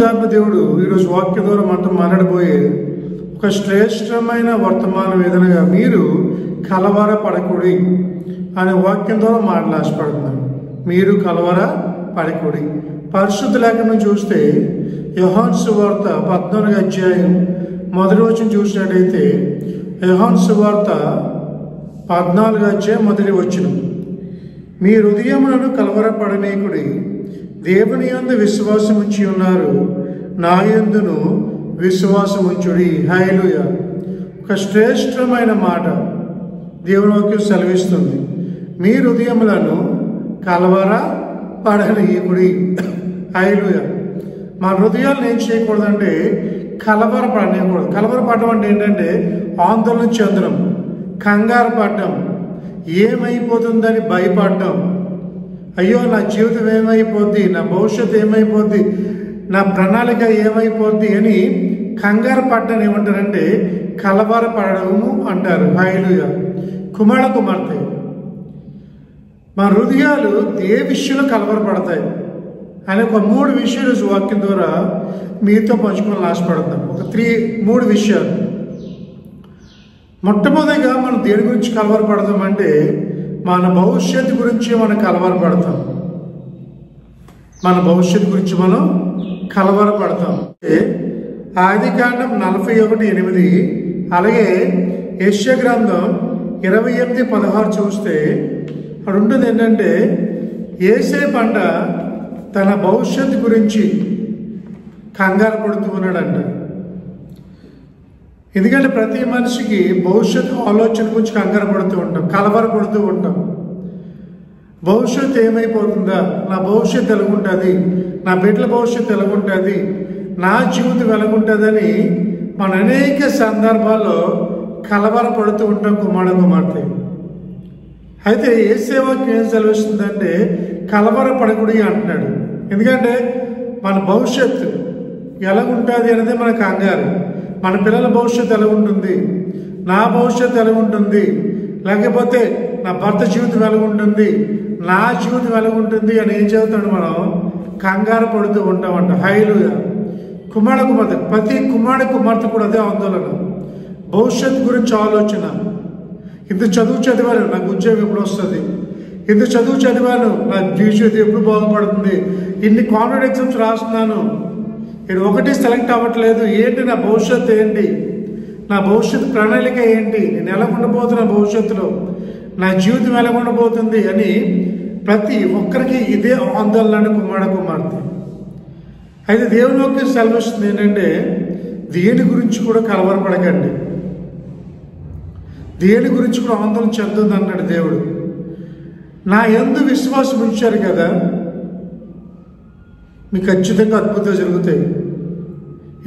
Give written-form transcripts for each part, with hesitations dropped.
పరిశుద్ధాత్మ దేవుడు ఈరోజు వాక్య ద్వారా మనతో మాట్లాడబోయే ఒక శ్రేష్టమైన వర్తమానం ఏదనగా మీరు కలవరపడకుడి అనే వాక్యం ద్వారా మాట్లాడపడుతున్నాను. మీరు కలవరపడకుడి. పరిశుద్ధ లేఖనం చూస్తే యోహాను సువార్త 14వ అధ్యాయం మొదటి వచనం చూసినట్టయితే యోహాను సువార్త 14వ అధ్యాయం మొదటి వచనం, మీ హృదయములను కలవరపడనీకుడి, దేవుని యందు విశ్వాసం ఉంచి ఉన్నారు, నా యందును విశ్వాసం ఉంచుడి. హల్లెలూయా. ఒక శ్రేష్టమైన మాట దేవుని వాక్యం సెలవిస్తుంది. మీ హృదయములను కలవరపడనీకుడి. హల్లెలూయా. మన హృదయాలను ఏం చేయకూడదంటే కలవరపడనీయకూడదు. కలవరపడడం అంటే ఏంటంటే ఆందోళన చెందడం, కంగారు పడడం, ఏమైపోతుందని భయపడడం, అయ్యో నా జీవితం ఏమైపోద్ది, నా భవిష్యత్తు ఏమైపోద్ది, నా ప్రణాళిక ఏమైపోద్ది అని కంగారు పడ్డాను ఏమంటారంటే కలవరపడము అంటారు. హల్లెలూయా. కుమార్తె మా హృదయాలు ఏ విషయంలో కలవరపడతాయి అనే ఒక 3 విషయాలు వాక్యం ద్వారా మీతో పంచుకోవాలని ఆశపడతాను. ఒక 3 విషయాలు. మొట్టమొదటిగా మనం దేని గురించి కలవరపడతామంటే మన భవిష్యత్తు గురించి మనం కలవరపడతాం. మన భవిష్యత్తు గురించి మనం కలవరపడతాం. ఆదికాండం 41:8, అలాగే యెషయా గ్రంథం 28:16 చూస్తే అక్కడ ఉంటుంది ఏంటంటే యేసేపు అంట తన భవిష్యత్తు గురించి కంగారు పడుతూ ఉన్నాడంట. ఎందుకంటే ప్రతి మనిషికి భవిష్యత్తు ఆలోచన గురించి కంగారు పడుతూ ఉంటాం, కలవరపడుతూ ఉంటాం. భవిష్యత్తు ఏమైపోతుందా, నా భవిష్యత్తు ఎలాగుంటుంది, నా బిడ్డల భవిష్యత్తు ఎలాగుంటుంది, నా జీవితం ఎలాగుంటుందని మన అనేక సందర్భాల్లో కలవరపడుతూ ఉంటాం కుమార్తె. అయితే యేసే వాక్యం ఏం సెలవిస్తుందంటే కలవరపడకుడి అంటున్నాడు. ఎందుకంటే మన భవిష్యత్తు ఎలాగుంటుంది అనేది మన కంగారు. మన పిల్లల భవిష్యత్తు ఎలా ఉంటుంది, నా భవిష్యత్తు ఎలా ఉంటుంది, లేకపోతే నా భర్త జీవితం ఎలా ఉంటుంది, నా జీవితం ఎలా ఉంటుంది అని ఏం చదువుతాడు మనం కంగారు పడుతూ ఉంటామంట. హల్లెలూయా. కుమార్తె ప్రతి కుమార్తె కూడా అదే ఆందోళన, భవిష్యత్తు గురించి ఆలోచన. ఇంత చదువు చదివాను, నాకు ఉద్యోగం ఎప్పుడు వస్తుంది, ఇంత చదువు చదివాను, నా జీవితం ఎప్పుడు బాగుపడుతుంది, ఇన్ని కాంపిటేటివ్ ఎగ్జామ్స్ రాస్తున్నాను, నేను ఒకటి సెలెక్ట్ అవ్వట్లేదు, ఏంటి నా భవిష్యత్తు, ఏంటి నా భవిష్యత్తు ప్రణాళిక, ఏంటి నేను ఎలా ఉండబోతున్నా, భవిష్యత్తులో నా జీవితం ఎలా ఉండబోతుంది అని ప్రతి ఒక్కరికి ఇదే ఆందోళన కుమార్తె. అయితే దేవుని వాక్యం సెలవిస్తుంది ఏంటంటే దేని గురించి కూడా కలవరపడకండి, దేని గురించి కూడా ఆందోళన చెందుతుంది అన్నాడు దేవుడు. నా యందు విశ్వాసం ఉంచారు కదా, మీకు ఖచ్చితంగా అద్భుతాలు జరుగుతాయి.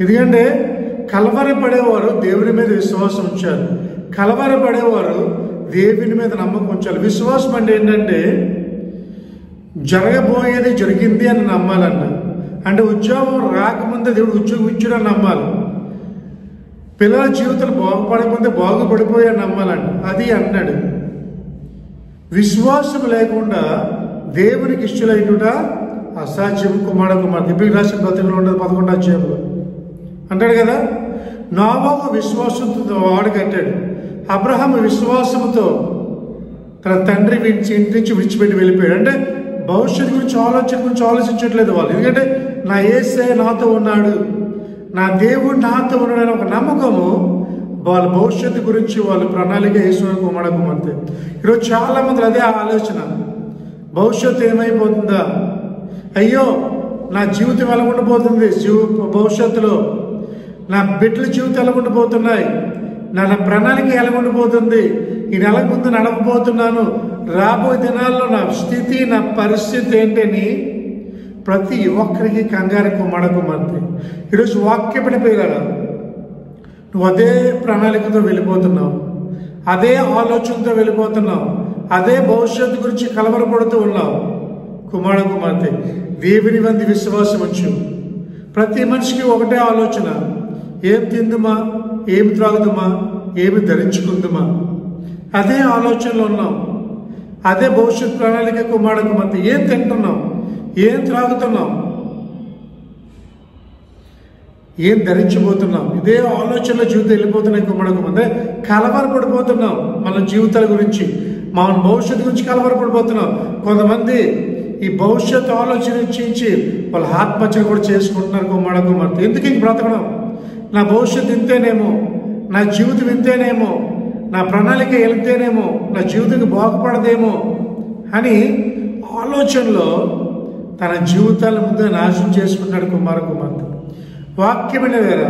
ఎందుకంటే కలవరపడేవారు దేవుని మీద విశ్వాసం ఉంచారు, కలవరపడేవారు దేవుని మీద నమ్మకం ఉంచాలి. విశ్వాసం అంటే ఏంటంటే జరగబోయేది జరిగింది అని నమ్మాలన్న. అంటే ఉద్యోగం రాకముందే దేవుడు ఉద్యోగం ఇచ్చాడని నమ్మాలి, పిల్లల జీవితాలు బాగుపడకముందే బాగుపడిపోయాని నమ్మాలంట. అది అన్నాడు. విశ్వాసం లేకుండా దేవునికి ఇష్టలైనట అసాధ్యం. కుమార్తె ఇప్పుడు రాసిన పత్రికలో ఉండదు 11వ అధ్యాయంలో అంటాడు కదా, నోవహు విశ్వాసంతో వాడు కట్టాడు, అబ్రహాము విశ్వాసంతో తన తండ్రి ఇంటి నుంచి విడిచిపెట్టి వెళ్ళిపోయాడు. అంటే భవిష్యత్తు గురించి ఆలోచించట్లేదు వాళ్ళు. ఎందుకంటే నా యేసే నాతో ఉన్నాడు, నా దేవుడు నాతో ఉన్నాడని ఒక నమ్మకము, వాళ్ళ భవిష్యత్తు గురించి వాళ్ళు ప్రణాళిక వేసుకున్న కుమార్తె. ఈరోజు చాలా మంది అదే ఆలోచన, భవిష్యత్తు ఏమైపోతుందా, అయ్యో నా జీవితం ఎలా ఉండబోతుంది, భవిష్యత్తులో నా బిడ్డల జీవితం ఎలా ఉండబోతున్నాయి, నా ప్రణాళిక ఎలా ఉండబోతుంది, ఈ నెల ముందు నడవబోతున్నాను, రాబోయే దినాల్లో నా స్థితి, నా పరిస్థితి ఏంటని ప్రతి ఒక్కరికి కంగారు కుమార్తె. ఈరోజు వాక్య పడిపోయారా, నువ్వు అదే ప్రణాళికతో వెళ్ళిపోతున్నావు, అదే ఆలోచనతో వెళ్ళిపోతున్నావు, అదే భవిష్యత్తు గురించి కలవరపడుతూ ఉన్నావు. కుమార్తె దేవుని వంది విశ్వాసం ఉంచు. ప్రతి మనిషికి ఒకటే ఆలోచన, ఏం తిందుమా, ఏమి త్రాగుదుమా, ఏమి ధరించుకుందుమా, అదే ఆలోచనలో ఉన్నాం. అదే భవిష్యత్ ప్రణాళిక కుమార్తె. ఏం తింటున్నాం, ఏం త్రాగుతున్నాం, ఏం ధరించబోతున్నాం, ఇదే ఆలోచనలో జీవితం వెళ్ళిపోతున్నాం. కుమ్మడకమంటే కలవరపడిపోతున్నాం మన జీవితాల గురించి, మన భవిష్యత్తు గురించి కలవరపడిపోతున్నాం. కొంతమంది ఈ భవిష్యత్తు ఆలోచన ఇచ్చి వాళ్ళ ఆత్మహత్యలు కూడా చేసుకుంటున్నారు. కుమ్మడకమంటే ఎందుకు ఇంక బ్రతకడం, నా భవిష్యత్తు ఇంతేనేమో, నా జీవితం ఇంతేనేమో, నా ప్రణాళిక వెళ్తేనేమో నా జీవితం బాగుపడదేమో అని ఆలోచనలో తన జీవితాల ముందు నాశనం చేసుకుంటాడు కుమార్తె. వాక్యమైన వేరా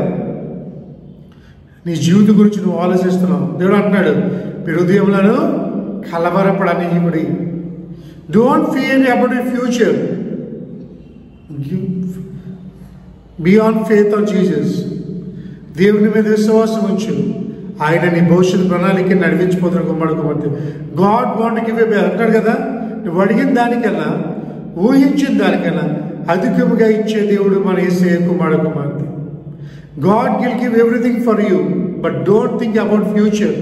నీ జీవితం గురించి నువ్వు ఆలోచిస్తున్నావు. దేవుడు అంటున్నాడు, మీ హృదయంలో కలవరపడనివ్వడి. Don't fear about your future, be on faith on Jesus. దేవుని మీద విశ్వాసం ఉంచు, ఆయన నీ భవిష్యత్తు ప్రణాళిక నడిపించిపోతున్నాడు. కుమార్తె గాడ్ వాంట్ గివ్ ఎ అంటాడు కదా, నువ్వు అడిగిన దానికన్నా ఊహించిన దానికన్నా అధికముగా ఇచ్చే దేవుడు మన యేసయ్య. కుమార్తె God will give everything for you, but don't think about future.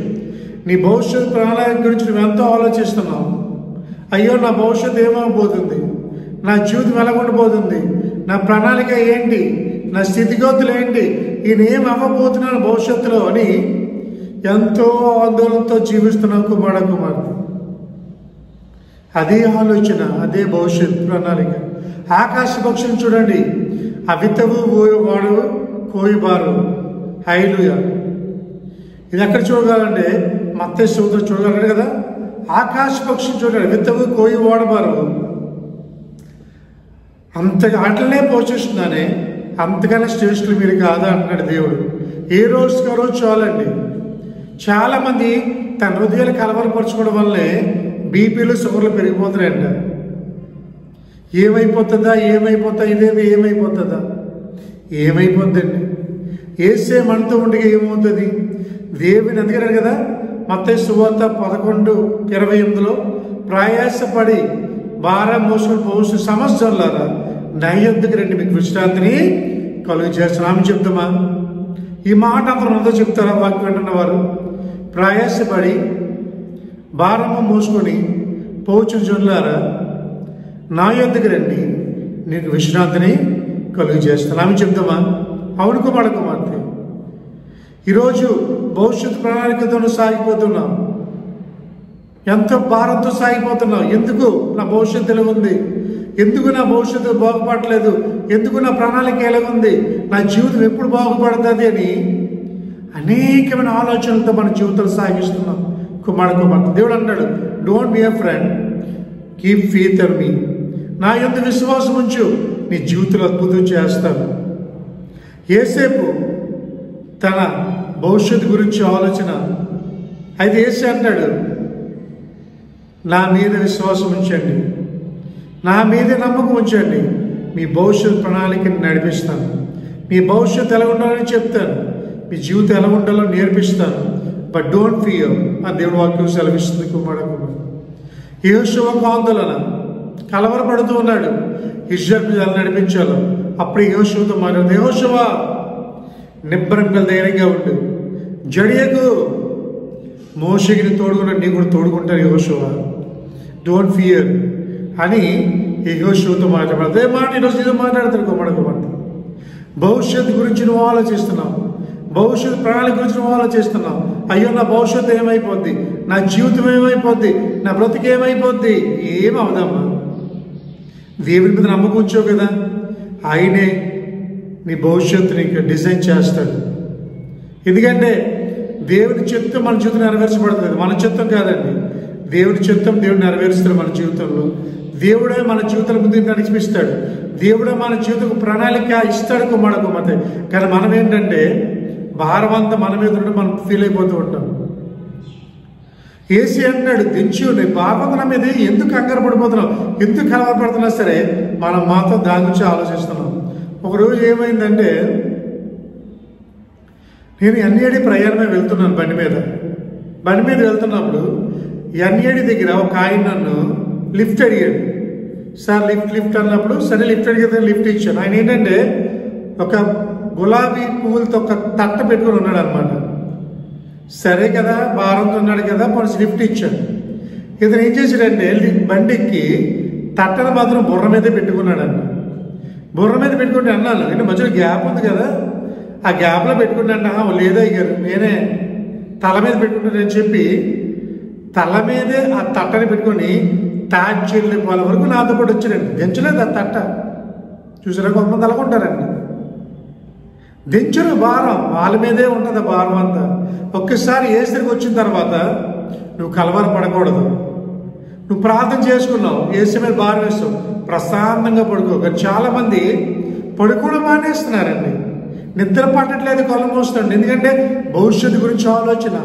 నీ భవిష్యత్తు ప్రణాళిక గురించి నువ్వు ఎంతో ఆలోచిస్తున్నావు. అయ్యో నా భవిష్యత్తు ఏమైపోతుంది, నా జీవితం ఎలా ఉండబోతుంది, నా ప్రణాళిక ఏంటి, నా స్థితిగతులు ఏంటి, ఈయన ఏం అవ్వబోతున్నాను భవిష్యత్తులో అని ఎంతో ఆందోళనతో జీవిస్తున్నావు. కుమార్తె అదే ఆలోచన, అదే భవిష్యత్ ప్రణాళిక. ఆకాశ పక్షులు చూడండి, అవితవు వాడు కోయిబారు. హల్లెలూయా. ఇది ఎక్కడ చూడగలంటే మత్తయి సూత్రం చూడగలరు కదా. ఆకాశ పక్షులు చూడండి, విత్తవు కోయి వాడబారు. అంతగా అట్లనే పోషిస్తున్నానే, అంతకన్నా శ్రేష్ఠులు మీరు కాదా అంటున్నాడు దేవుడు. ఏ రోజుకి ఆ రోజు చాలండి. చాలామంది తన హృదయాలు కలవరపరచుకోవడం వల్లే బీపీలు షుగర్లు పెరిగిపోతున్నాయంట. ఏమైపోతుందా ఇదేది ఏమైపోతుందా, ఏమైపోద్దండి. యేసే మనతో ఉండగా ఏమవుతుంది? దేవుని అందుకన్నాడు కదా మత్తయి సువార్త 11:28 ప్రయాసపడి భారం మోసుకుని పోసు సమస్యలారా నా యొద్దకు రండి, మీకు విశ్రాంతిని కలుగు చేస్తున్నాం చెప్తామా? ఈ మాట అందరూ చెప్తారా? వాక్యం వింటున్నవారు ప్రయాసపడి భారము మోసుకొని పోచు జనులారా నా యొద్దకు రండి, నీకు విశ్రాంతిని కలుగు చేస్తున్నాం చెప్తామా? అవును కుమార్తె. ఈరోజు భవిష్యత్తు ప్రణాళికతో సాగిపోతున్నాం, ఎంతో భారంతో సాగిపోతున్నాం. ఎందుకు నా భవిష్యత్తు ఎలా ఉంది, ఎందుకు నా భవిష్యత్తు బాగుపడలేదు, ఎందుకు నా ప్రణాళిక ఎలాగుంది, నా జీవితం ఎప్పుడు బాగుపడుతుంది అని అనేకమైన ఆలోచనలతో మన జీవితాలు సాగిస్తున్నాం. కుమార్తె దేవుడు అన్నాడు, don't be a friend, keep faith in me. నా యందు విశ్వాసం ఉంచు, నీ జీవితంలో అద్భుతం చేస్తాను. యేసేపు తన భవిష్యత్తు గురించి ఆలోచన అయితే యేసే అంటాడు, నా మీద విశ్వాసం ఉంచండి, నా మీద నమ్మకం ఉంచండి, మీ భవిష్యత్ ప్రణాళికని నడిపిస్తాను, మీ భవిష్యత్తు ఎలా ఉండాలని చెప్తాను, మీ జీవితం ఎలా ఉండాలో నేర్పిస్తాను. బట్ డోంట్ ఫియర్ అని దేవుడు వాక్యం సెలవిస్తుంది. కుమార్తె యెహోషువకు ఆందోళన, కలవరపడుతూ ఉన్నాడు. ఇశ్రాయేలు ఎలా నడిపించాలో అప్పుడు యెహోషువతో మాట్లాడు, యెహోషువా నిబ్బరంగా ధైర్యంగా ఉండు, జడియకు, మోషేకి తోడుకున్నాడు, నీ కూడా తోడుకుంటాను యెహోషువా, డోంట్ ఫియర్ అని యెహోషువతో మాట్లాడు. అదే మాట ఈరోజు ఏదో మాట్లాడతాడు. కుమార్తె భవిష్యత్తు గురించి నువ్వు ఆలోచిస్తున్నావు, భవిష్యత్తు ప్రణాళిక గురించి నువ్వు ఆలోచిస్తున్నావు. అయ్యో నా భవిష్యత్తు ఏమైపోద్ది, నా జీవితం ఏమైపోద్ది, నా బ్రతికి ఏమైపోద్ది, ఏమవుదమ్మా? దేవుని మీద నమ్మకం ఉంచావు కదా, ఆయనే నీ భవిష్యత్తుని డిజైన్ చేస్తాడు. ఎందుకంటే దేవుని చిత్తం మన జీవితం నెరవేర్చబడుతుంది, మన చిత్తం కాదండి. దేవుని చిత్తం దేవుడు నెరవేరుస్తాడు మన జీవితంలో. దేవుడే మన జీవితాల ముందు నడిపిస్తాడు, దేవుడే మన జీవితం ప్రణాళిక ఇస్తాడు. కుమార్తె కానీ మనం ఏంటంటే భారం అంతా మన మీద ఉంటే మనం ఫీల్ అయిపోతూ ఉంటాం. యేసే అంటాడు, దించు నీ భారం నా మీద, ఎందుకు కంగారు పడిపోతున్నావు, ఎందుకు కలవరపడుతున్నా సరే మనం మాత్రం దాని గురించి ఆలోచిస్తున్నాం. ఒకరోజు ఏమైందంటే నేను ఎన్ఏడి ప్రయాణమే వెళ్తున్నాను బండి మీద వెళ్తున్నప్పుడు ఎన్ఏడి దగ్గర ఒక ఆయన నన్ను లిఫ్ట్ అడిగాడు. సార్ లిఫ్ట్ అన్నప్పుడు సరే లిఫ్ట్ అడిగితే లిఫ్ట్ ఇచ్చాను. ఆయన ఏంటంటే ఒక గులాబీ పువ్వులతో ఒక తట్ట పెట్టుకుని ఉన్నాడు అనమాట. సరే కదా భారంతో ఉన్నాడు కదా మనసు లిఫ్ట్ ఇచ్చాడు. ఇతను ఏం చేశాడంటే బండికి తట్టను మాత్రం బుర్ర మీదే పెట్టుకున్నాడు అన్న. బుర్ర మీద పెట్టుకుంటే అన్నాను, అంటే మధ్యలో గ్యాప్ ఉంది కదా, ఆ గ్యాప్లో పెట్టుకున్నాను. లేదా అయ్యారు నేనే తల మీద పెట్టుకుంటానని చెప్పి తల మీదే ఆ తట్టని పెట్టుకొని తాడ్చెల్లి వాళ్ళ వరకు నాతో పాటు వచ్చారండి. దించలేదు ఆ తట్ట. చూసారా, కొంతమంది అలాగుంటారండి. దించరు భారం, వాళ్ళ మీదే ఉంటుంది ఆ భారం అంతా. ఒక్కసారి ఏసరికి వచ్చిన తర్వాత నువ్వు కలవర పడకూడదు. నువ్వు ప్రార్థన చేసుకున్నావు, ఏసీ మీద భారం వేస్తావు, ప్రశాంతంగా పడుకో. కానీ చాలామంది పడుకోవడం మానేస్తున్నారండి. నిద్ర పట్టట్లేదు, కళ్ళు మోస్తాడు. ఎందుకంటే భవిష్యత్తు గురించి ఆలోచన.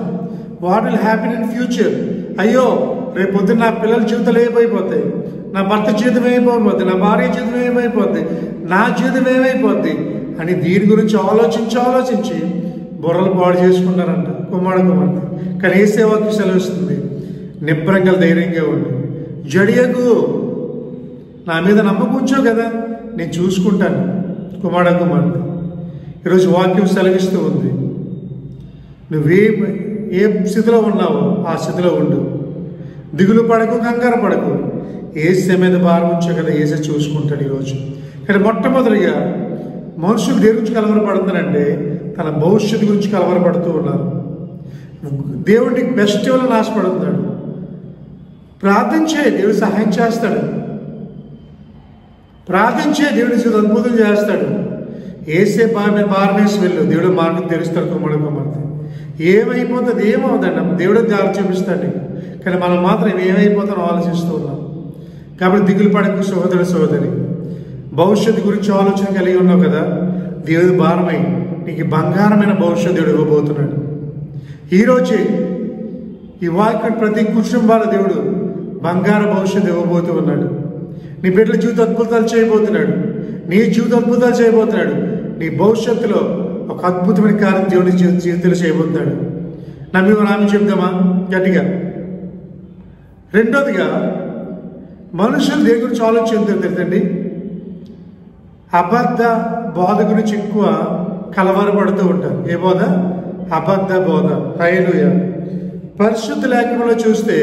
What will happen in future. అయ్యో రేపు పొద్దున్న నా పిల్లల జీవితాలు ఏమైపోతాయి, నా భర్త జీవితం ఏమైపోద్ది, నా భార్య జీవితం ఏమైపోద్ది, నా జీవితం ఏమైపోద్ది అని దీని గురించి ఆలోచించి బుర్రలు పాడు చేసుకుంటారంట కుమారుడు. కానీ ఏ సేవకి సెలవుస్తుంది, నిబ్రంగా ధైర్యంగా ఉండు, జడియకు, నా మీద నమ్మకుంచో కదా, నేను చూసుకుంటాను. కుమారుడు ఈరోజు వాక్యం సెలవిస్తూ ఉంది. ఏ స్థితిలో ఉన్నావో ఆ స్థితిలో ఉండు. దిగులు పడకు, కంగారు పడకు. ఏసే మీద భారం ఉంచే కదా, ఏసే చూసుకుంటాడు ఈరోజు. కానీ మొట్టమొదటిగా మనుషులు దేని గురించి కలవరపడుతున్నారంటే తన భవిష్యత్తు గురించి కలవరపడుతూ ఉన్నారు. దేవుడికి బెస్ట్ ఇవ్వాలని ఆశపడుతున్నాడు. ప్రార్థించే, దేవుడు సహాయం చేస్తాడు. ప్రార్థించే, దేవుడి అద్భుతం చేస్తాడు. ఏసే భారం వేసి వెళ్ళు, దేవుడు మార్గం తెరుస్తాడు. కుమారుడు ఏమైపోతుంది, ఏమవుతుందండి, దేవుడు దారి చూపిస్తాడు. కానీ మనం మాత్రం ఏమైపోతానో ఆలోచిస్తూ ఉన్నాం. కాబట్టి దిగులు పడకు సోదరి, భవిష్యత్తు గురించి ఆలోచన కలిగి ఉన్నావు కదా, దేవుడు భారమై నీకు బంగారమైన భవిష్యత్తు దేవుడు ఇవ్వబోతున్నాడు. ఈరోజే ఈ వాక్యం ప్రతి కుటుంబాల దేవుడు బంగారు భవిష్యత్తు ఇవ్వబోతూ ఉన్నాడు. నీ బిడ్డల జీవిత అద్భుతాలు చేయబోతున్నాడు. నీ జీవిత అద్భుతాలు చేయబోతున్నాడు. నీ భవిష్యత్తులో ఒక అద్భుతమైన కార్యం దేవుడి జీవితంలో చేయబోతున్నాడు. నామి చెప్దామా గట్టిగా. రెండోదిగా మనుషులు దేని గురించి ఆలోచించండి, అబద్ధ బోధ గురించి ఎక్కువ కలవరపడుతూ ఉంటారు. ఏ బోధ? అబద్ధ బోధ. హల్లెలూయా. పరిశుద్ధ లేఖనంలో చూస్తే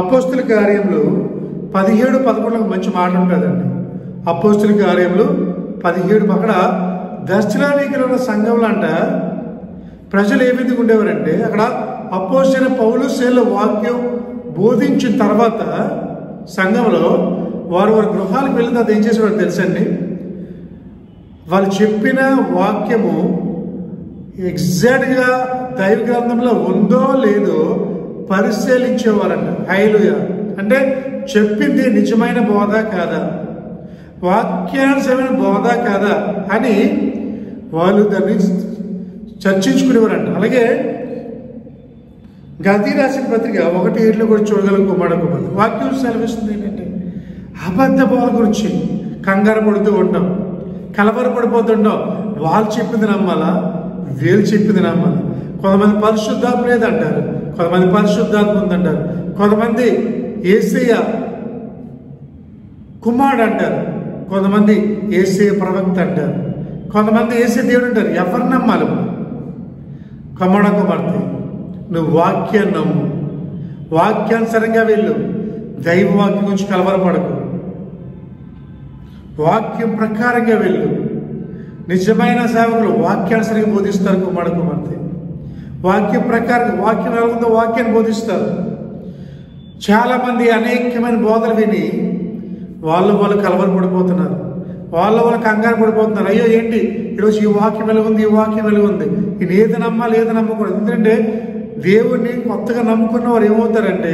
అపోస్తుల కార్యములు 17:11 మంచి మాట ఉంటుందండి. అపోస్తుల కార్యములు 17 అక్కడ దర్శనానికి ఉన్న సంఘంలో అంట ప్రజలు ఏ విధంగా ఉండేవారంటే, అక్కడ అపోస్తలుడైన పౌలు శీల వాక్యం బోధించిన తర్వాత సంఘంలో వారి గృహాలకు వెళ్ళిన తర్వాత ఏం చేసేవారు తెలుసండి? వాళ్ళు చెప్పిన వాక్యము ఎగ్జాక్ట్గా దైవ గ్రంథంలో ఉందో లేదో పరిశీలించేవారంట. హల్లెలూయా. అంటే చెప్పింది నిజమైన బోధ కాదా, వాక్యానుసమైన బోధ కాదా అని వాళ్ళు దాన్ని చర్చించుకునేవారంట. అలాగే గతీ రాసిన పత్రిక 1:7 కూడా చూడగలం. కుమారుడు వాక్యం సెలవిస్తుంది ఏంటంటే అబద్ధ బోధ గురించి కంగారు పడుతూ ఉంటాం, కలవరపడిపోతుంటాం. వాళ్ళు చెప్పింది నమ్మాలా, వీళ్ళు చెప్పింది నమ్మాలా. కొంతమంది పరిశుద్ధాత్మ లేదంటారు, కొంతమంది పరిశుద్ధాత్మ ఉందంటారు, కొంతమంది యేసయ్య కుమారుడు అంటారు, కొంతమంది యేసయ్య ప్రవక్త అంటారు, కొంతమంది యేసయ్య దేవుడు అంటారు. ఎవరు నమ్మాలి? కుమార్తె, నువ్వు వాక్యాన్ని నమ్ము, వాక్యానుసరంగా వెళ్ళు. దైవ వాక్యం గురించి కలవరపడకు, వాక్యం ప్రకారంగా వెళ్ళు. నిజమైన సేవకులు వాక్యానుసరంగా బోధిస్తారు. కుమార్తె వాక్యం ప్రకారం, వాక్యం ఎలా ఉందో వాక్యాన్ని బోధిస్తారు. చాలామంది అనేకమైన బోధలు విని వాళ్ళు కలవరపడిపోతున్నారు, వాళ్ళు కంగారు పడిపోతున్నారు. అయ్యో ఏంటి ఈరోజు ఈ వాక్యం ఎలాగుంది, ఈ వాక్యం ఎలాగుంది, ఇది ఏది నమ్మాలి ఏది నమ్మకూడదు. ఎందుకంటే దేవుణ్ణి కొత్తగా నమ్ముకున్న వారు ఏమవుతారంటే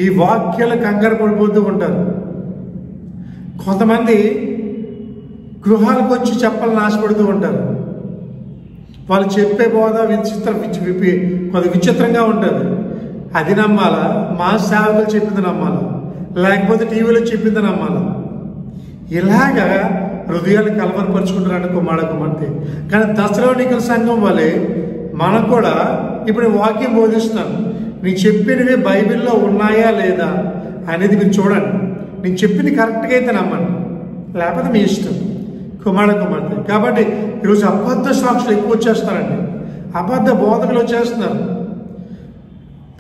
ఈ వాక్యాలు కంగారు పడిపోతూ ఉంటారు. కొంతమంది గృహాలకు వచ్చి చెప్పాలని ఆశపడుతూ ఉంటారు. వాళ్ళు చెప్పే బోధ కొద్ది విచిత్రంగా ఉంటుంది. అది నమ్మాలా, మా సేవకులు చెప్పింది నమ్మాలా, లేకపోతే టీవీలో చెప్పింది నమ్మాలా? ఇలాగా హృదయాలు కలవరపరుచుకుంటారంటే కుమార్తె. కానీ దశలోనికల సంఘం వల్లే మనం కూడా ఇప్పుడు వాక్యం బోధిస్తున్నాను, నేను చెప్పినవి బైబిల్లో ఉన్నాయా లేదా అనేది మీరు చూడండి. నేను చెప్పింది కరెక్ట్గా అయితే నమ్మండి, లేకపోతే మీ ఇష్టం. కుమార్తె కాబట్టి ఈరోజు అబద్ధ సాక్షులు ఎక్కువ వచ్చేస్తారండి, అబద్ధ బోధకులు వచ్చేస్తున్నారు,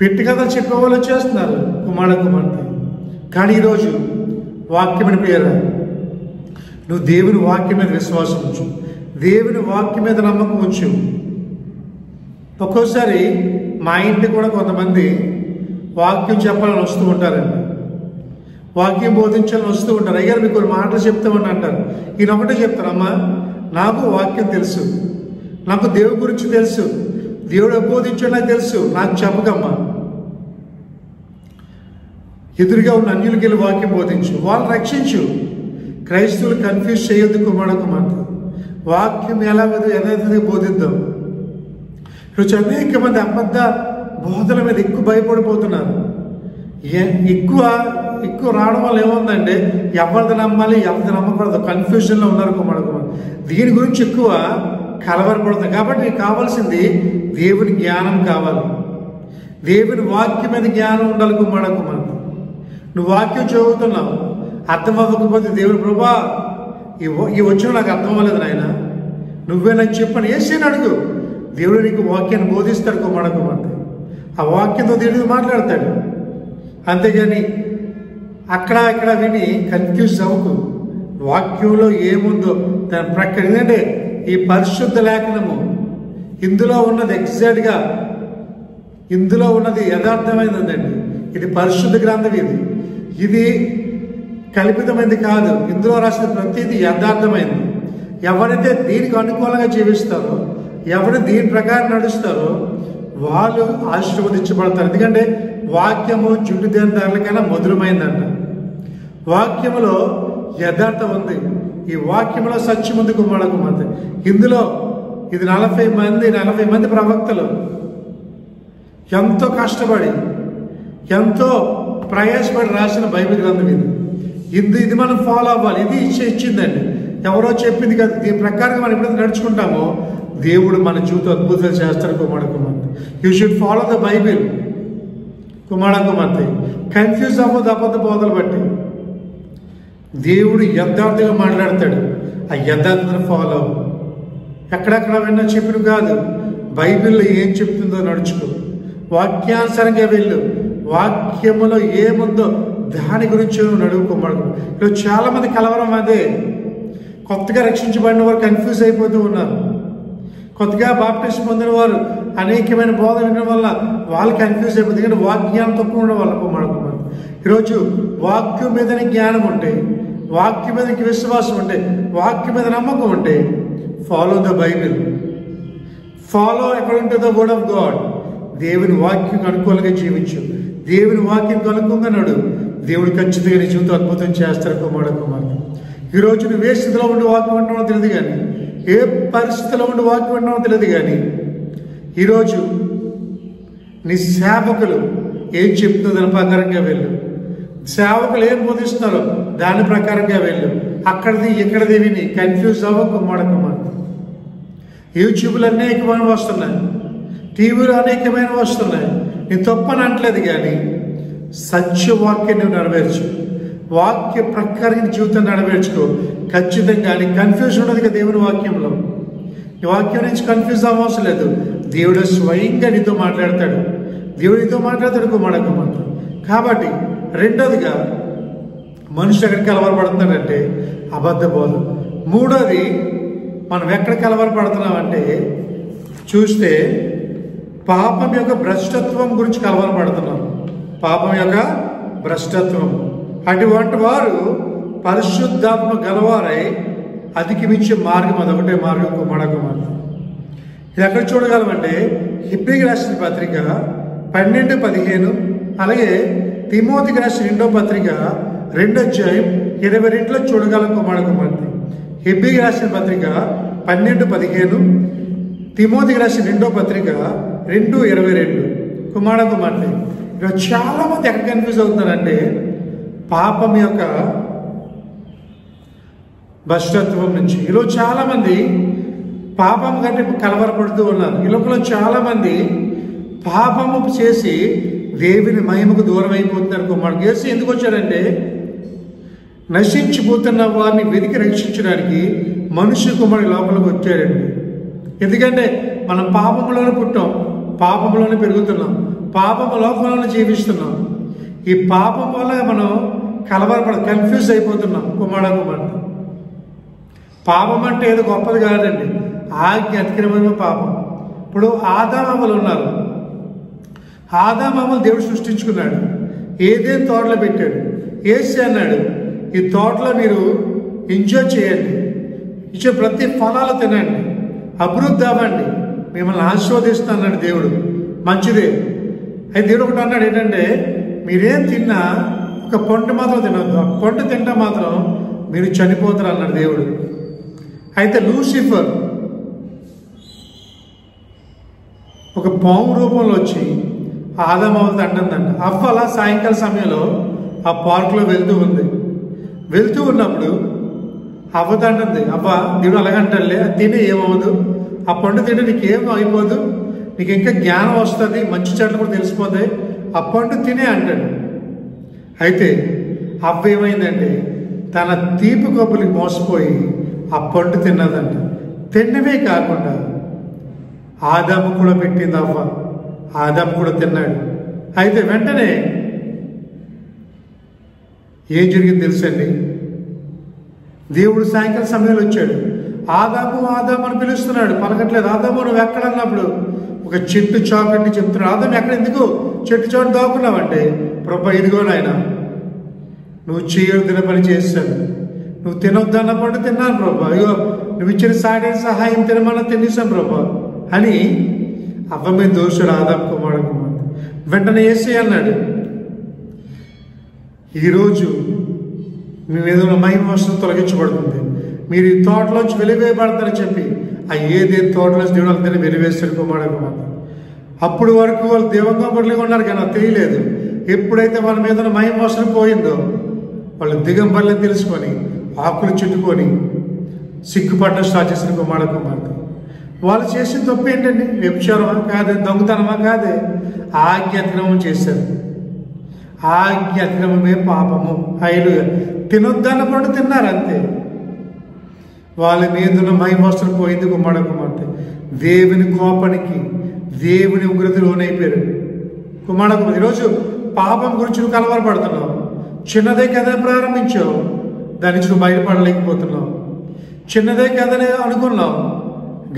పెట్టి కథలు చెప్పేవాళ్ళు వచ్చేస్తున్నారు. కుమార్తె కానీ ఈరోజు వాక్యం పేరు నువ్వు దేవుని వాక్యం మీద విశ్వాసం ఉంచు, దేవుని వాక్యం మీద నమ్మకం ఉంచు. ఒక్కోసారి మా ఇంటికి కూడా కొంతమంది వాక్యం చెప్పాలని వస్తూ ఉంటారండి, వాక్యం బోధించాలని వస్తూ ఉంటారు. అయ్యారు మీకు కొన్ని మాటలు చెప్తామని అంటారు. ఈయన ఒకటే చెప్తారు, అమ్మా నాకు వాక్యం తెలుసు, నాకు దేవుడి గురించి తెలుసు, దేవుడు బోధించాడు నాకు తెలుసు, నాకు చెప్పకమ్మా. ఎదురుగా ఉన్న అన్యులకి వెళ్ళి వాక్యం బోధించు, వాళ్ళు రక్షించు. క్రైస్తవులు కన్ఫ్యూజ్ చేయొద్దు కుమారకుమార్తె. వాక్యం ఎలా యథాతథంగా బోధిద్దాం. ఈరోజు అనేక మంది అబద్ధ బోధల మీద ఎక్కువ భయపడిపోతున్నారు. ఎక్కువ రావడం వల్ల ఏముందంటే ఎవరిది నమ్మాలి ఎవరిది నమ్మకూడదు కన్ఫ్యూజన్లో ఉన్నారు కుమారకుమార్తె. దీని గురించి ఎక్కువ కలవరపడుతుంది. కాబట్టి నీకు కావాల్సింది దేవుని జ్ఞానం కావాలి, దేవుని వాక్యం మీద జ్ఞానం ఉండాలి కుమారకుమార్తె. నువ్వు వాక్యం చదువుతున్నావు, అర్థం అవ్వకపోతే దేవుడు ప్రభా ఈ వచ్చిన నాకు అర్థం అవ్వలేదు నాయన, నువ్వే నాకు చెప్పని ఏసేని అడుగు. దేవుడు నీకు వాక్యాన్ని బోధిస్తాడు కుమారకుమార్తె. ఆ వాక్యంతో దేవుడు మాట్లాడతాడు. అంతేగాని అక్కడ ఇక్కడ విని కన్ఫ్యూజ్ అవ్వకు. వాక్యంలో ఏముందో దాని ప్రక్కన, ఎందుకంటే ఈ పరిశుద్ధ లేఖనము ఇందులో ఉన్నది ఎగ్జాక్ట్గా ఇందులో ఉన్నది యథార్థమైనదండి. ఇది పరిశుద్ధ గ్రంథం, ఇది కల్పితమైనది కాదు. ఇందులో రాసిన ప్రతిదీ యథార్థమైంది. ఎవరైతే దీనికి అనుకూలంగా జీవిస్తారో, ఎవరు దీని ప్రకారం నడుస్తారో వాళ్ళు ఆశీర్వదించబడతారు. ఎందుకంటే వాక్యము చుట్టు దేని దానికైనా మధురమైందంట. వాక్యములో యథార్థం ఉంది, ఈ వాక్యంలో సత్యం ఉంది కుమారకుమార్తె. ఇందులో ఇది 40 మంది ప్రవక్తలు ఎంతో కష్టపడి ఎంతో ప్రయాసపడి రాసిన బైబిల్ గ్రంథం ఇది మనం ఫాలో అవ్వాలి. ఇది ఇచ్చిందండి, ఎవరో చెప్పింది కదా. దీని ప్రకారంగా మనం ఎప్పుడైతే నడుచుకుంటామో దేవుడు మన జీవితం అద్భుతాలు చేస్తాడు కుమారకుమార్తె. You should follow the Bible కుమారకుమార్తె. కన్ఫ్యూజ్ అవ్వదు అబద్ధ బోధలు బట్టి. దేవుడు యథార్థంగా మాట్లాడతాడు, ఆ యథార్థతను ఫాలో అవ్వు. ఎక్కడెక్కడ విన్నా చెప్పిన కాదు, బైబిల్లో ఏం చెప్తుందో నడుచుకో, వాక్యానుసారంగా వెళ్ళు. వాక్యములో ఏముందో దాని గురించి నువ్వు నడువుకోమడు. ఈరోజు చాలామంది కలవరం అదే. కొత్తగా రక్షించబడిన వారు కన్ఫ్యూజ్ అయిపోతూ ఉన్నారు. కొత్తగా బాప్టిజం పొందిన వారు అనేకమైన బోధ వినడం వల్ల వాళ్ళు కన్ఫ్యూజ్ అయిపోతుంది. ఎందుకంటే వాక్యాన్ని తక్కువ ఉండడం వల్ల కుమారకుమార్తె. ఈరోజు వాక్యం మీదనే జ్ఞానం ఉంటే, వాక్యం మీద విశ్వాసం ఉంటే, వాక్యం మీద నమ్మకం ఉంటే follow the Bible, follow according to the word of God. దేవుని వాక్యం అనుకూలంగా జీవించు, దేవుని వాక్యం అనుకూలంగా నడు. దేవుడు ఖచ్చితంగా నీ జీవితం అద్భుతం చేస్తారు కుమారకుమార్తె. ఈరోజు నువ్వు ఏ స్థితిలో ఉండి వాక్యం వింటున్నావో తెలియదు, కానీ ఏ పరిస్థితిలో ఉండి వాక్యం వింటున్నావో తెలియదు, కానీ ఈరోజు నీ సేవకులు ఏం చెప్తుందో దాని ప్రకారంగా వెళ్ళు. సేవకులు ఏం బోధిస్తున్నారో దాని ప్రకారంగా వెళ్ళు. అక్కడిది ఇక్కడిది విని కన్ఫ్యూజ్ అవ్వకు కుమారకుమార్తె. యూట్యూబ్లో అనేకమైన వస్తున్నాయి, టీవీలో అనేకమైన వస్తున్నాయి. నేను తప్పని అనట్లేదు, కానీ సత్యవాక్యం నువ్వు నెరవేర్చు. వాక్య ప్రకారం జీవితం నెరవేర్చుకో. ఖచ్చితంగా నీకు కన్ఫ్యూజన్ ఉండదు కదా దేవుని వాక్యంలో. ఈ వాక్యం నుంచి కన్ఫ్యూజ్ అవ్వవసరం లేదు. దేవుడు స్వయంగా నీతో మాట్లాడతాడు, దేవుడు నీతో మాట్లాడతాడు కుమారకుమార్తె. కాబట్టి రెండోదిగా మనిషి ఎక్కడ కలవరపడుతున్నాడంటే అబద్ధ బోధ. మూడోది మనం ఎక్కడ కలవరపడుతున్నామంటే చూస్తే పాపం యొక్క భ్రష్టత్వం గురించి కలవరపడుతున్నాం. పాపం యొక్క భ్రష్టత్వం. అటువంటి వారు పరిశుద్ధాత్మ గలవారై అధిగమించే మార్గం అదొకటే మార్గం కుమారకుమార్తె. ఇది ఎక్కడ చూడగలమంటే హెబ్రీయులకు రాసిన పత్రిక 12:15, అలాగే తిమోతికి రాసిన 2వ పత్రిక 2:22 చూడగలం కుమారకుమార్తె. హెబ్రీయులకు రాసిన పత్రిక 12:15, తిమోతికి రాసిన 2వ పత్రిక 2:22 కుమారకుమార్తె. ఇక్కడ చాలా మంది ఎక్కడ కన్ఫ్యూజ్ అవుతున్నారంటే పాపం యొక్క భ్రష్టత్వం నుంచి. ఇలా చాలా మంది పాపం కంటే కలవరపడుతూ ఉన్నారు. ఈ లోకంలో చాలా మంది పాపము చేసి దేవుని మహిమకు దూరం అయిపోతున్నారు కుమారుడు. యేసు ఎందుకు వచ్చాడంటే నశించిపోతున్న వారిని వెతికి రక్షించడానికి మనుష్య కుమారుడు లోపలికి వచ్చాడండి. ఎందుకంటే మనం పాపంలోనే పుట్టాం, పాపంలోనే పెరుగుతున్నాం, పాపము లోకంలోనే జీవిస్తున్నాం. ఈ పాపం వల్ల మనం కన్ఫ్యూజ్ అయిపోతున్నాం కుమారుడు. పాపం అంటే ఏదో గొప్పది కాదండి, ఆజ్ఞ అతిక్రమమే పాపం. ఇప్పుడు ఆదామవ్వలు ఉన్నారు. ఆదామవ్వలు దేవుడు సృష్టించుకున్నాడు, ఏదేం తోటలో పెట్టాడు. యేసు అన్నాడు, ఈ తోటలో మీరు ఎంజాయ్ చేయండి, ఇచ్చే ప్రతి ఫలాలు తినండి, అభివృద్ధి అవ్వండి, మిమ్మల్ని ఆశీర్వదిస్తాడు దేవుడు. మంచిదే. అయితే దేవుడు ఒకటి అన్నాడు ఏంటంటే, మీరేం తిన్నా ఒక పండు మాత్రం తినొద్దు, ఆ పండు తింటా మాత్రం మీరు చనిపోతారు అన్నాడు దేవుడు. అయితే లూసిఫర్ ఒక పాము రూపంలో వచ్చి ఆదామవ్వలతో అంటుందంట. అవ్వ అలా సాయంకాల సమయంలో ఆ పార్కులో వెళ్తూ ఉన్నప్పుడు అవ్వతో అంటుంది, అవ్వ దేవుడు అలాగంటాడులే, తినే ఏమవ్వదు, ఆ పండు తింటే నీకేం అయిపోదు, నీకు ఇంకా జ్ఞానం వస్తుంది, మంచి చెట్లు కూడా తెలిసిపోతాయి, ఆ పండు తినే అంటాడు. అయితే అవ్వ ఏమైందంటే తన తీపి కబుర్లకు మోసపోయి ఆ పండు తిన్నదంట. తిన్నవే కాకుండా ఆదాము కూడా పెట్టింది అవ్వ, ఆదాము కూడా తిన్నాడు. అయితే వెంటనే ఏం జరిగింది తెలుసండి, దేవుడు సాయంకాలం సమయంలో వచ్చాడు, ఆదాము ఆదాము అని పిలుస్తున్నాడు, పలకట్లేదు. ఆదాము నువ్వు ఎక్కడన్నప్పుడు ఒక చెట్టు చాకండి చెప్తున్నాడు. ఆదాము ఎక్కడ, ఎందుకు చెట్టు చాటు దాక్కున్నావంటే, ప్రభా ఇదిగో నాయన నువ్వు చేయొద్దిన పని చేశాను, నువ్వు తినొద్దన్న పండు తిన్నాను ప్రభా, అయ్యో నువ్వు ఇచ్చిన సహాయం తినమన్నా తినేసాను ప్రభా అని అవ్వ మీద దోషుడు ఆదాము కుమారుడు. వెంటనే యేసయ్య అన్నాడు, ఈరోజు మీ మీద ఉన్న మహిమ వస్త్రం తొలగించబడుతుంది, మీరు ఈ తోటలోంచి వెలివేయబడతారని చెప్పి ఆ ఏదే తోటలోంచి దేవుడు అందరినీ వెలివేస్తాడు కుమారుడు. అప్పుడు వరకు వాళ్ళు దిగంబరులుగా ఉన్నారు కానీ నాకు తెలియలేదు. ఎప్పుడైతే వాళ్ళ మీద ఉన్న మహిమ వస్త్రం పోయిందో వాళ్ళు దిగంబరులని తెలుసుకొని ఆకులు చుట్టుకొని సిగ్గుపడడం స్టార్ట్ చేసిన కుమారుడు. వాళ్ళు చేసిన తప్పు ఏంటండి? వ్యభిచారమా కాదే, దొంగతనమా కాదే, ఆజ్ఞ అతిక్రమం చేశారు. ఆజ్ఞ అతిక్రమమే పాపము. ఐలు తినొద్దన్న పండు తిన్నారు అంతే. వాళ్ళ మీద ఉన్న మహిమవస్త్రం పోయింది కుమారుడు. దేవుని కోపానికి, దేవుని ఉగ్రతకు లోనైపోయారు కుమారుడు. ఈరోజు పాపం గురించి నువ్వు కలవరపడుతున్నావు. చిన్నదే కథ ప్రారంభించావు, దాని నుంచి నువ్వు బయటపడలేకపోతున్నావు. చిన్నదే కథనే అనుకున్నావు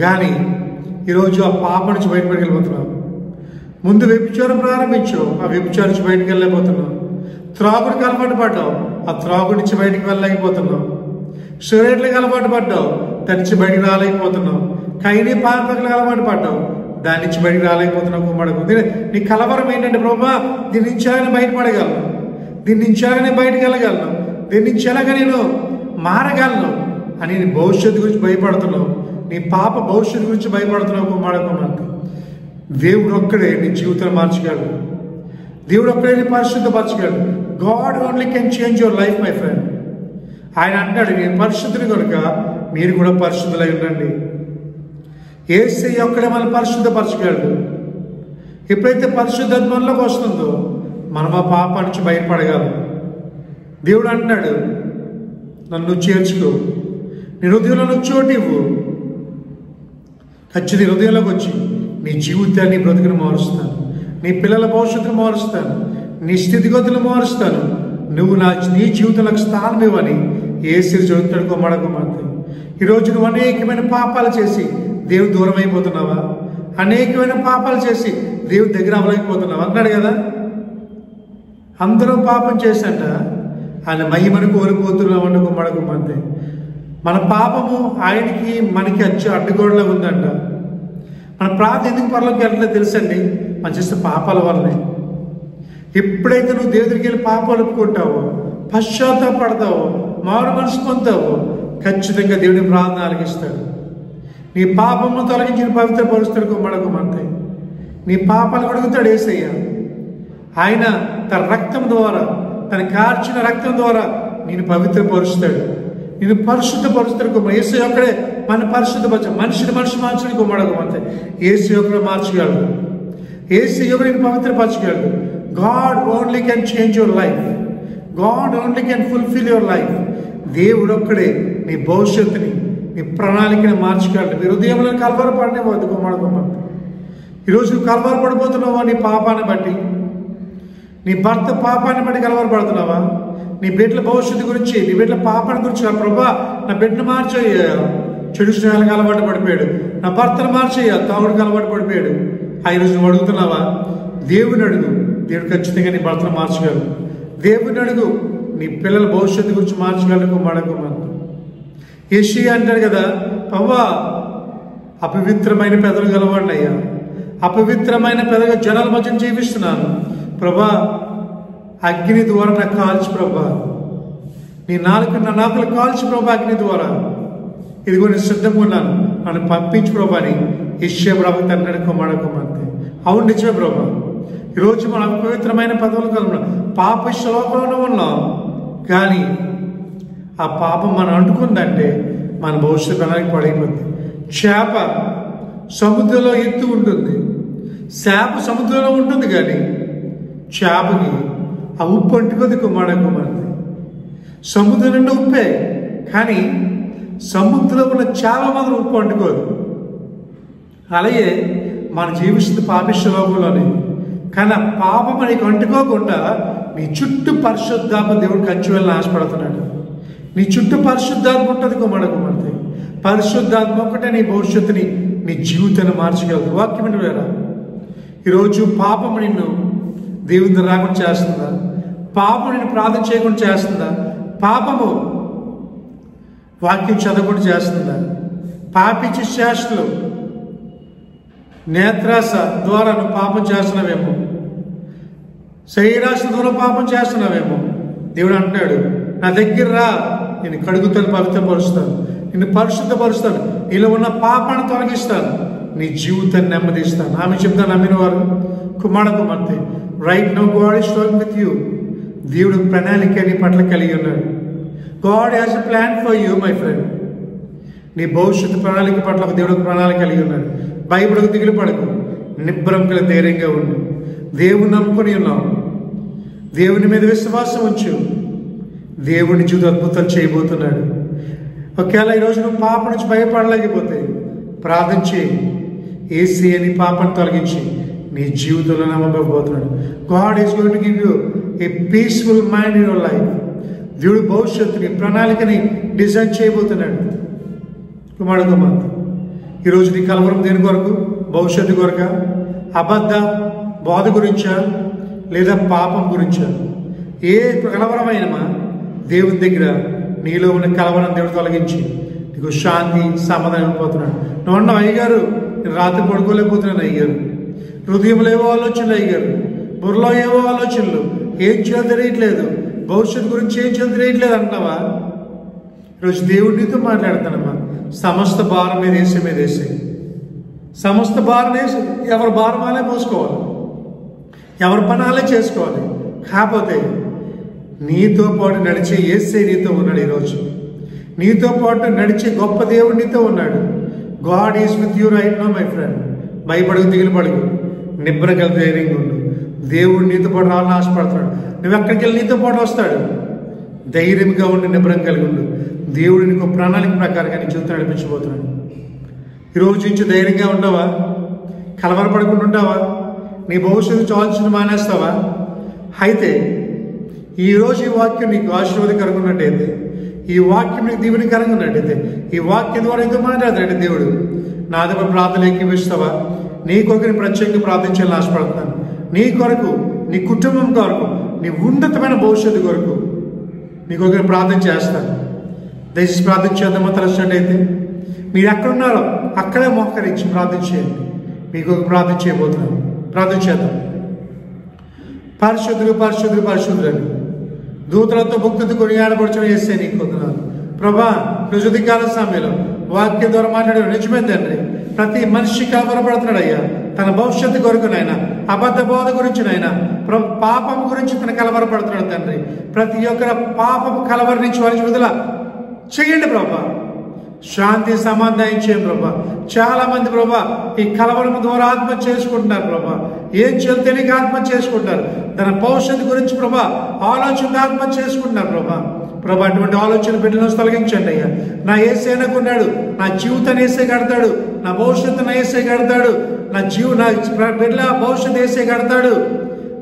కానీ ఈరోజు ఆ పాప నుంచి బయటపడగలిపోతున్నావు. ముందు వ్యభిచారం ప్రారంభించావు, ఆ వ్యభిచారం నుంచి బయటకు వెళ్ళలేకపోతున్నావు. త్రాగుడికి అలవాటు పడ్డావు, ఆ త్రాగుడి నుంచి బయటకు వెళ్ళలేకపోతున్నావు. సిగరెట్లకు అలవాటు పడ్డావు, దాని నుంచి బయటకు రాలేకపోతున్నావు. కైని పాపకులకు అలవాటు పడ్డావు, దాని నుంచి బయటకు రాలేకపోతున్నావు కుమారుడు. నీ కలవరం ఏంటంటే, ప్రభా దీని నుంచి ఎలాగ బయటపడగలను, దీని నుంచి ఎలాగ నేను బయటకు వెళ్ళగలను, దీని నుంచి ఎలాగ నేను మారగలను అని నీ భవిష్యత్తు గురించి భయపడుతున్నావు. నీ పాప భవిష్యత్తు గురించి భయపడుతున్నావు కుమారుడు. దేవుడు ఒక్కడే నీ జీవితాన్ని మార్చగలడు. దేవుడు ఒక్కడే నీ పరిశుద్ధపరచగలడు. God only can change your life my friend. ఆయన అంటాడు, నేను పరిశుద్ధుని కనుక మీరు కూడా పరిశుద్ధులై ఉండండి. యేసయ్య ఒక్కడే మనం పరిశుద్ధపరచగలడు. ఎప్పుడైతే పరిశుద్ధత్వంలోకి వస్తుందో మనం ఆ పాప నుంచి బయటపడగలం. దేవుడు అంటున్నాడు, నన్ను చేర్చుకో, నీ హృదయంలో నువ్వు చోటు ఇవ్వు, ఖచ్చితంగా హృదయంలోకి వచ్చి నీ జీవితాన్ని బ్రతుకుని మారుస్తాను, నీ పిల్లల భవిష్యత్తును మారుస్తాను, నీ స్థితిగతులు మారుస్తాను, నువ్వు నీ జీవితంలో స్థానం ఇవ్వని యేసు చదువుతాడు కుమారుడు. ఈరోజు నువ్వు అనేకమైన పాపాలు చేసి దేవుడు దూరం అయిపోతున్నావా? అనేకమైన పాపాలు చేసి దేవుడి దగ్గర అవ్వలేకపోతున్నావా? అన్నాడు కదా, అందరూ పాపం చేసంట ఆయన మహిమను కోల్పోతున్నాం అంట కుమారుడు. మన పాపము ఆయనకి మనకి అడ్డుగోడలో ఉందంట. మన ప్రార్థన ఎందుకు పరలోకి వెళ్ళలేదు తెలుసండి? మనం చేస్తే పాపాల వల్లనే. ఎప్పుడైతే నువ్వు దేవుడికి వెళ్ళి పాపాలు ఒప్పుకుంటావో, పశ్చాత్తాపడతావో, మారు మనసు పొందుతావో, ఖచ్చితంగా దేవుని ప్రార్థన ఆలకిస్తాడు. నీ పాపమును తొలగించి పవిత్రపరుస్తాడు కుమారుడు. నీ పాపాలు అడుగుతాడు యేసయ్య. ఆయన తన రక్తం ద్వారా, తన కార్చిన రక్తం ద్వారా నేను పవిత్రపరుస్తాడు, నేను పరిశుద్ధపరుస్తాడు. యేసయ్య ఒక్కడే మన పరిశుద్ధపరచ, మనిషి మార్చడు కుమారుడు. యేసయ్య ఒక్కడే మార్చగలడు, యేసయ్య ఒక్కడే నేను పవిత్రపరచగలడు. God only can change your life, God only can fulfil your life. దేవుడు ఒక్కడే నీ భవిష్యత్తుని, నీ ప్రణాళికని మార్చగలడు. మీ హృదయంలో కలవరపడనివ్వద్దు కుమారుడు. ఈరోజు నువ్వు కలవరపడిపోతున్నావా? నీ పాపాన్ని బట్టి, నీ భర్త పాపాన్ని బట్టి కలవరపడుతున్నావా? నీ బిడ్డల భవిష్యత్తు గురించి, నీ బిడ్డల పాపన గురించి, నా ప్రభా నా బిడ్డను మార్చయ్యా, చెడు స్నేహాలకు అలవాటు పడిపోయాడు, నా భర్తను మార్చయ్యా, తాగుడికి అలవాటు పడిపోయాడు. ఆ ఈరోజు నువ్వు అడుగుతున్నావా? దేవుని అడుగు, దేవుడు ఖచ్చితంగా నీ భర్తను మార్చగలడు. దేవుని అడుగు, నీ పిల్లల భవిష్యత్తు గురించి మార్చగలకు మడకుమారు. యెషయా అంటాడు కదా, పవ్వా అపవిత్రమైన పెదవులు గలవాడినయ్యా, అపవిత్రమైన పెదవులు జనాల మధ్య జీవిస్తున్నాను ప్రభా, అగ్ని ద్వారా నాకు కాల్చి ప్రభా, నీ నా నాకులు కాల్చి ప్రభా అగ్ని ద్వారా, ఇదిగో నేను సిద్ధంగా ఉన్నాను, నన్ను పంపించు ప్రభా అని యెషయా ప్రభు తండ్రి కుమార్తె. అవును నిజమే ప్రభా, ఈరోజు మన అపవిత్రమైన పదవులు కలుగున్నాం, పాప శ్లోకంలో ఉన్నాం. కానీ ఆ పాపం మనం అంటుకుందంటే మన భవిష్యత్తు ప్రణాళిక పడైపోతుంది. చేప సముద్రంలో ఎత్తు ఉంటుంది, చేప సముద్రంలో ఉంటుంది, కానీ చేపకి ఆ ఉప్పు అంటుకుంది కుమార్తె. సముద్రం నుండి ఉప్పే, కానీ సముద్రంలో ఉన్న చేప మాత్రం ఉప్పు అంటుకోదు. అలాగే మన జీవిస్తుంది పాపిష్ట లోకంలోనే, కానీ ఆ పాపం మనకి అంటుకోకుండా నీ చుట్టూ పరిశుద్ధాత్మ దేవుడు కంచి వెళ్ళని ఆశపడుతున్నాడు. నీ చుట్టూ పరిశుద్ధాత్మ ఉంటుంది కుమార్తె. పరిశుద్ధాత్మ ఒకటే నీ భవిష్యత్తుని, నీ జీవితాన్ని మార్చగలదు. వాక్యం వేరా ఈరోజు పాపము నిన్ను దేవుని దగ్గర రాకుండా చేస్తుందా? పాపం నిన్ను ప్రార్థన చేయకుండా చేస్తుందా? పాపము వాక్యం చదవకుండా చేస్తుందా? పాపిచ్చి చేష్టలు నేత్రాస ద్వారా నువ్వు పాపం చేస్తున్నావేమో, శరీరాశ ద్వారా పాపం చేస్తున్నావేమో. దేవుడు అంటున్నాడు, నా దగ్గర రా, నేను కడుగుతాను, పవిత్రపరుస్తాను, నిన్ను పరిశుద్ధపరుస్తాను, నీలో ఉన్న పాపాన్ని తొలగిస్తాను, నీ జీవితాన్ని నెమ్మదిస్తాను. ఆమె చెప్తాను నమ్మిన వారు కుమార్తె. Right now God is working with you. దేవుడు ప్రణాళిక నీ పట్ల కలిగి ఉన్నాడు. God has a plan for you my friend. నీ భవిష్యత్తు ప్రణాళిక పట్ల దేవుడు ప్రణాళిక కలిగి ఉన్నాడు. బైబిల్కు దిగులు పడకు, నిబ్బరంగా ధైర్యంగా ఉండు. దేవుని నమ్ముకొని ఉన్నావు, దేవుని మీద విశ్వాసం ఉంచు. దేవుని జీవితం అద్భుతాలు చేయబోతున్నాడు. ఒకవేళ ఈరోజు నువ్వు పాప నుంచి భయపడలేకపోతే ప్రార్థన చేయి. యేసయ్య నీ పాపను తొలగించి నీ జీవితంలో నమ్మబోతున్నాడు. God is going to give you a peaceful mind in your life. దేవుడు భవిష్యత్తుని ప్రణాళికని డిజైన్ చేయబోతున్నాడు. కుమార్తె, ఈరోజు నీ కలవరం దేని కొరకు? భవిష్యత్తు కొరక? అబద్ధ బాధ గురించా, లేదా పాపం గురించా? ఏ కలవరమైనా దేవుని దగ్గర నీలో ఉన్న కలవరం దేవుడు తొలగించి నీకు శాంతి సమాధానం పోతున్నాడు. నువ్వు అన్నావు, అయ్యగారు నేను రాత్రి పడుకోలేకపోతున్నాను అయ్యారు, హృదయంలో ఏవో ఆలోచనలు అయ్యారు, బుర్రలో ఏవో ఆలోచనలు, ఏం చేయాలో తెలియట్లేదు, భవిష్యత్తు గురించి ఏం చేయాలో తెలియట్లేదు అంటున్నావా? ఈరోజు దేవుడి నీతో మాట్లాడతానమ్మా. సమస్త భారం మీద వేసే సమస్త భారం వేసి ఎవరి భారం వాళ్ళే మోసుకోవాలి, ఎవరి పని వాళ్ళే చేసుకోవాలి. కాకపోతే నీతో పాటు నడిచే యేసయ్య నీతో ఉన్నాడు. ఈరోజు నీతో పాటు నడిచే గొప్ప దేవుడు నీతో ఉన్నాడు. God is with you right now my friend. భయపడకు, దిగులు పడకు, నిబ్బరంగా ధైర్యంగా ఉండు. దేవుడు నీతో పాటు రావాలని ఆశపడుతున్నాడు. నువ్వు ఎక్కడికి వెళ్ళి నీతో పాటు వస్తాడు. ధైర్యంగా ఉండి నిబ్బరం కలిగి ఉండు. దేవుడు నీకు ప్రణాళిక ప్రకారంగా నీ జీవితం నడిపించబోతున్నాడు. ఈరోజు నుంచి ధైర్యంగా ఉండవా? కలవరపడకుండా ఉంటావా? నీ భవిష్యత్తు ఆలోచన మానేస్తావా? అయితే ఈరోజు ఈ వాక్యం నీకు ఆశీర్వాదకరంగా ఉన్నట్టయితే, ఈ వాక్యం నీకు దీవెనకరంగా ఉన్నట్టయితే, ఈ వాక్యం ద్వారా ఎందుకు మాట్లాడతాడు దేవుడు? నా దగ్గర ప్రార్థన ఎక్కిపిస్తావా? నీ కొరకు నేను ప్రత్యేకంగా ప్రార్థించాలని ఆశపడుతున్నాను. నీ కొరకు, నీ కుటుంబం కొరకు, నీ ఉన్నతమైన భవిష్యత్తు కొరకు నీ కొరకు ప్రార్థన చేస్తాను. దయచేసి ప్రార్థన చేద్దామా? తలచినట్టయితే మీరు ఎక్కడున్నారో అక్కడే మోకరించి ప్రార్థన చేయండి. మీకు ప్రార్థన చేయబోతున్నాను. ప్రార్థన చేద్దాం. పరిశుద్ధులు పరిశుద్ధులు పరిశుద్ధులని దూతలతో భక్తులతో కొనియాడబడుచున్న యేసయ్య నీకు వందనాలు ప్రభా. రుజుదికాల సమయంలో వాక్యం ద్వారా మాట్లాడే నిజమే తండ్రి, ప్రతి మనిషి కలవరపడుతున్నాడు అయ్యా. తన భవిష్యత్తు కొరకునైనా, అబద్ధ బోధ గురించినైనా, పాపం గురించి తన కలవరపడుతున్నాడు తండ్రి. ప్రతి ఒక్కరి పాపము కలవర నుంచి వారి విడుదల చేయండి ప్రభా. శాంతి సమాధానం చేయండి ప్రభా. చాలా మంది ప్రభా ఈ కలవరం ద్వారా ఆత్మహత్య చేసుకుంటున్నారు ప్రభా. ఏం చేయాలి తెలియక ఆత్మహత్య చేసుకుంటారు. తన భవిష్యత్తు గురించి ప్రభా ఆలోచన ఆత్మహత్య చేసుకుంటున్నారు ప్రభా. ప్రభా అటువంటి ఆలోచన బిడ్డలను తొలగించండి అయ్యా. నా యేసయ్య కొన్నాడు, నా జీవితాన్ని యేసయ్య కడతాడు, నా భవిష్యత్తు నా యేసయ్య కడతాడు, నా బిడ్డల భవిష్యత్తు యేసయ్య కడతాడు.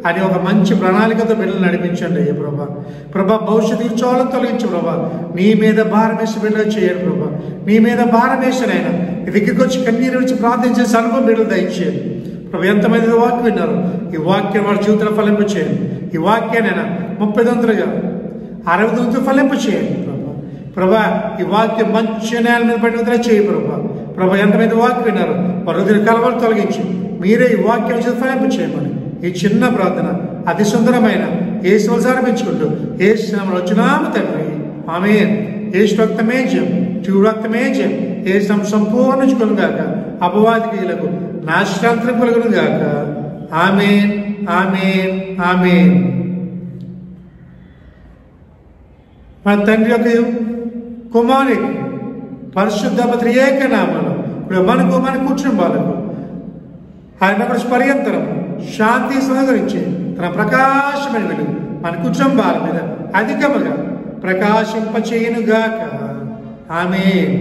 అని ఒక మంచి ప్రణాళికతో బిడ్డలు నడిపించండి అయ్యా ప్రభా. ప్రభా భవిష్యత్తు ఇచ్చోళ్ళని తొలగించు ప్రభా. నీ మీద భారం వేసి బిడ్డలు చేయండి ప్రభా. నీ మీద భారం వేసినైనా ఈ దగ్గరికి వచ్చి కన్నీరు వచ్చి ప్రార్థించే అనుభవం బిడ్డలు దయచేయండి ప్రభా. ఎంతమంది వాక్యం విన్నారు, ఈ వాక్యం వాళ్ళ జీవితంలో ఫలింప చేయండి. ఈ వాక్యానైనా 30 60 ఫలింప చేయండి ప్రభా. ప్రభా ఈ వాక్యం మంచి నేల మీద పడిన చేయి ప్రభా. ప్రభా ఎంతమంది వాక్యం విన్నారు వారి హృదయ కలవలు తొలగించి మీరే ఈ వాక్యం ఫలింప చేయమని ఈ చిన్న ప్రార్థన అతి సుందరమైన యేసు సమర్పించుకుంటూ యేసు నామములో వచ్చునాము తండ్రి, ఆమేన్. యేసు రక్తమే జయం, జీవ రక్తమే జయం. యేసు నామమున సంపూర్ణించుకొను గాక, అపవాది క్రియలకు నాశనాంతరం కలుగును గాక. ఆమేన్, ఆమేన్, ఆమేన్. మన తండ్రి యొక్క కుమారునికి పరిశుద్ధ త్రియేక నామములో ఇప్పుడు మనకు మన కుటుంబాలకు ఆయన పర్యంతరం శాంతి సహకరించి తన ప్రకాశమైన వెలుగు మన కుటుంబాల మీద అధికముగా ప్రకాశింపచేయునుగాక. ఆమేన్.